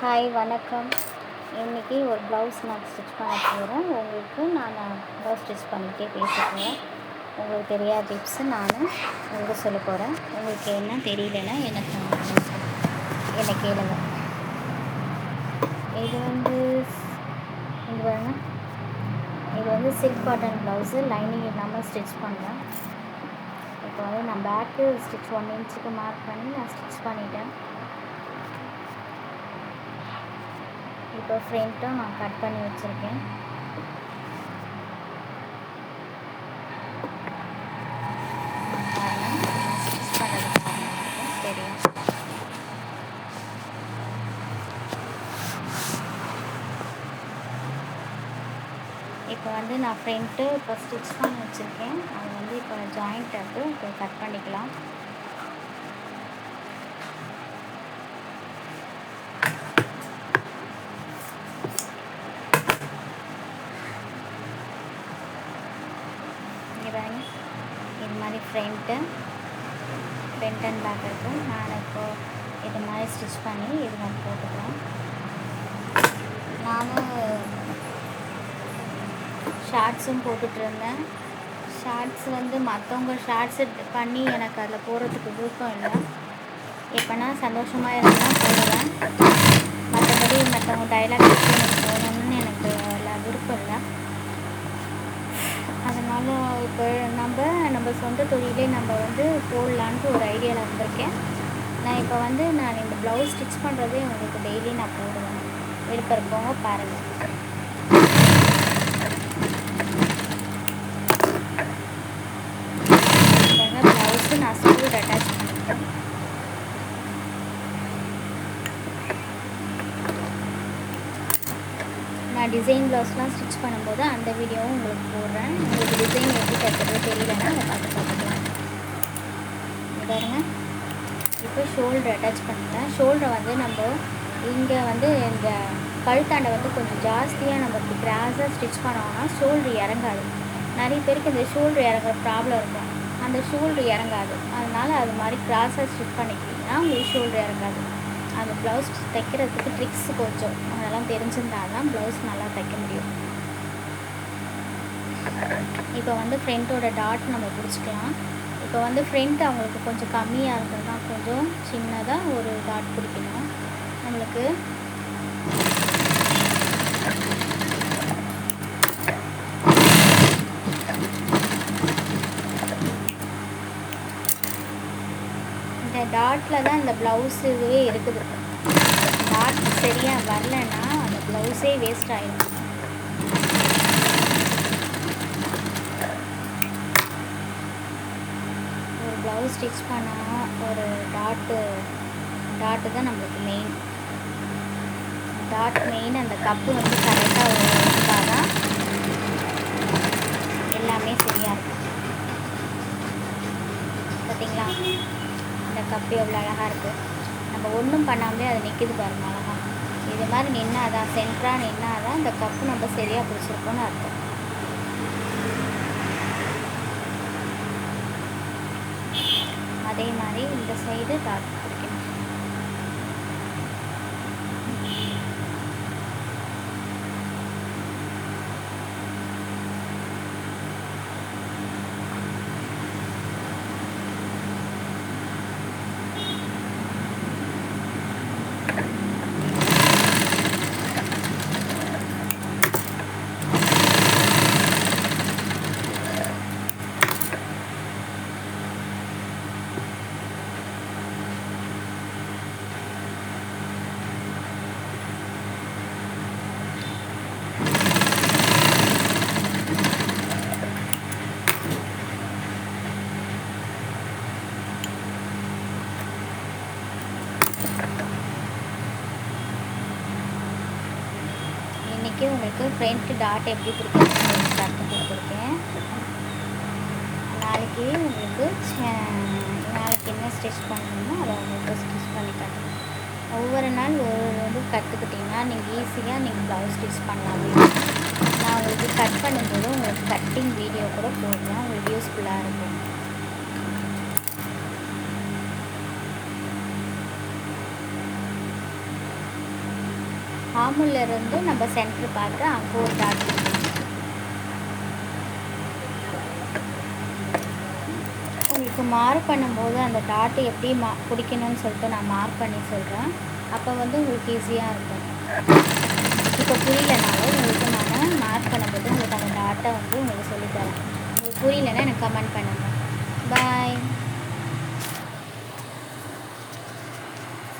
Hi வணக்கம். இன்றைக்கி ஒரு ப்ளவுஸ் நான் ஸ்டிச் பண்ண போகிறேன். உங்களுக்கு நான் ப்ளவுஸ் ஸ்டிச் பண்ணிகிட்டே பேச போகிறேன். உங்களுக்கு தெரியாத டிப்ஸு நான் உங்களுக்கு சொல்ல போகிறேன். உங்களுக்கு என்ன தெரியலன்னா என்னை கேளுங்க. இது பாருங்க, இது சில்க் காட்டன் ப்ளவுஸு லைனிங் இல்லாமல் ஸ்டிச் பண்ணேன். இப்போ நான் பேக்கு ஸ்டிச் 1 இன்ச்சுக்கு மார்க் பண்ணி நான் ஸ்டிச் பண்ணிட்டேன். இப்போ ஃப்ரண்ட்டும் நான் கட் பண்ணி வச்சுருக்கேன். ஸ்டிச் பண்ணுறது தெரியும். இப்போ நான் ஃப்ரண்ட்டு இப்போ ஸ்டிச் பண்ணி வச்சுருக்கேன். அது இப்போ ஜாயிண்ட் இப்போ கட் பண்ணிக்கலாம். இது மாதிரி ஃப்ரண்ட் அண்ட் பேக் இருக்கும். நான் இப்போது இது மாதிரி ஸ்டிச் பண்ணி இது மாதிரி போட்டுக்கிறேன். நான் ஷார்ட்ஸும் போட்டுட்ருந்தேன். ஷார்ட்ஸ் மற்றவங்க ஷார்ட்ஸு பண்ணி எனக்கு அதில் போடுறதுக்கு விருப்பம் இல்லை. எப்போனா சந்தோஷமாக இருந்தால் போடுவேன். மற்றபடி மற்றவங்க டைலாக் எனக்கு போகணுன்னு எனக்கு அதில் விருப்பம் இல்லை. அதனால் இப்போ நம்ம சொந்த தொழிலே நம்ம போடலான்ட்டு ஒரு ஐடியாவில் இருந்திருக்கேன். நான் இப்போ நான் இந்த ப்ளவுஸ் ஸ்டிச் பண்ணுறதே உங்களுக்கு டெய்லி நான் போடுவேன். விருப்பம் இருக்கவங்க பாருங்கள். ப்ளவுஸு நான் ஸ்கூல் அட்டாச் பண்ணிட்டேன். நான் டிசைன் ப்ளவுஸ்லாம் ஸ்டிச் பண்ணும்போது அந்த வீடியோவும் உங்களுக்கு போடுறேன். உங்களுக்கு டிசைன் எப்படி தைக்கிறது தெரியலன்னா அதை பார்த்துக்கலாம். பாருங்க, இப்போ ஷோல்டர் அட்டாச் பண்ணிட்டேன். ஷோல்டரை நம்ம இங்கே இந்த கழுத்தாண்டை கொஞ்சம் ஜாஸ்தியாக நம்ம கிராஸாக ஸ்டிச் பண்ணோம்னா ஷோல்டர் இறங்காது. நிறைய பேருக்கு இந்த ஷோல்டர் இறங்குற ப்ராப்ளம் இருக்கும். அந்த ஷோல்டர் இறங்காது. அதனால் அது மாதிரி கிராஸாக ஸ்டிச் பண்ணிக்கிட்டிங்கன்னா உங்களுக்கு ஷோல்டர் இறங்காது. அந்த ப்ளவுஸ் தைக்கிறதுக்கு ட்ரிக்ஸ் கொஞ்சம் அதெல்லாம் தெரிஞ்சிருந்தால் தான் ப்ளவுஸ் நல்லா தைக்க முடியும். இப்போ ஃப்ரண்ட்டோட டாட் நம்ம பிடிச்சிக்கலாம். இப்போ ஃப்ரண்ட் அவங்களுக்கு கொஞ்சம் கம்மியாக இருந்ததுன்னா கொஞ்சம் சின்னதாக ஒரு டாட் பிடிக்கணும். நம்மளுக்கு இந்த டாட்டில் தான் இந்த ப்ளவுஸ் இதுவே இருக்குது. டாட் சரியாக வரலன்னா அந்த ப்ளவுஸே வேஸ்ட் ஆகிடும். ஒரு ப்ளவுஸ் ஸ்டிச் பண்ணால் ஒரு டாட்டு தான் நம்மளுக்கு மெயின். அந்த கப்பு கரெக்டாக இருந்தால் தான் எல்லாமே சரியாக இருக்கும். பார்த்தீங்களா, இந்த கப்பு எவ்வளோ அழகாக இருக்குது. நம்ம ஒன்றும் பண்ணாமலே அது நிற்கிது பாருங்க அழகாக. இது மாதிரி நின்னாதான் சென்டராக நின்னாதான் இந்த கப்பு நம்ம சரியாக பிடிச்சிருக்கோன்னு அர்த்தம். அதே மாதிரி இந்த சைடு டாட் பிடிக்கணும். இன்றைக்கி உங்களுக்கு ஃப்ரண்ட் டாட் எப்படி பிடிக்கிறதுன்னு கற்று கொடுத்துருக்கேன். நாளைக்கு என்ன ஸ்டிச் பண்ணணுமோ அதை உங்களுக்கு ஸ்டிச் பண்ணி காட்டுறேன். ஒவ்வொரு நாள் ஒரு கற்றுக்கிட்டிங்கன்னா நீங்கள் ஈஸியாக ப்ளவுஸ் ஸ்டிச் பண்ணலாம். நான் உங்களுக்கு கட் பண்ணும்போது உங்களுக்கு கட்டிங் வீடியோ கூட போடுறேன். உங்களுக்கு யூஸ்ஃபுல்லாக இருக்கும். ஆமுல்லேருந்து நம்ம சென்ட்ரு பார்த்து அங்கே ஒரு டாட் உங்களுக்கு மார்க் பண்ணும்போது அந்த டாட்டு எப்படி பிடிக்கணும்னு சொல்லிட்டு நான் மார்க் பண்ணி சொல்கிறேன். அப்போ வந்து உங்களுக்கு ஈஸியாக இருக்கும். இப்போ புரியலனாலும் உங்களுக்கு நான் மார்க் பண்ணும்போது உங்களுக்கு அந்த டாட்டை வந்து உங்களுக்கு சொல்லித்தரேன். உங்களுக்கு புரியலன்னா எனக்கு கமெண்ட் பண்ணுங்கள். பாய்.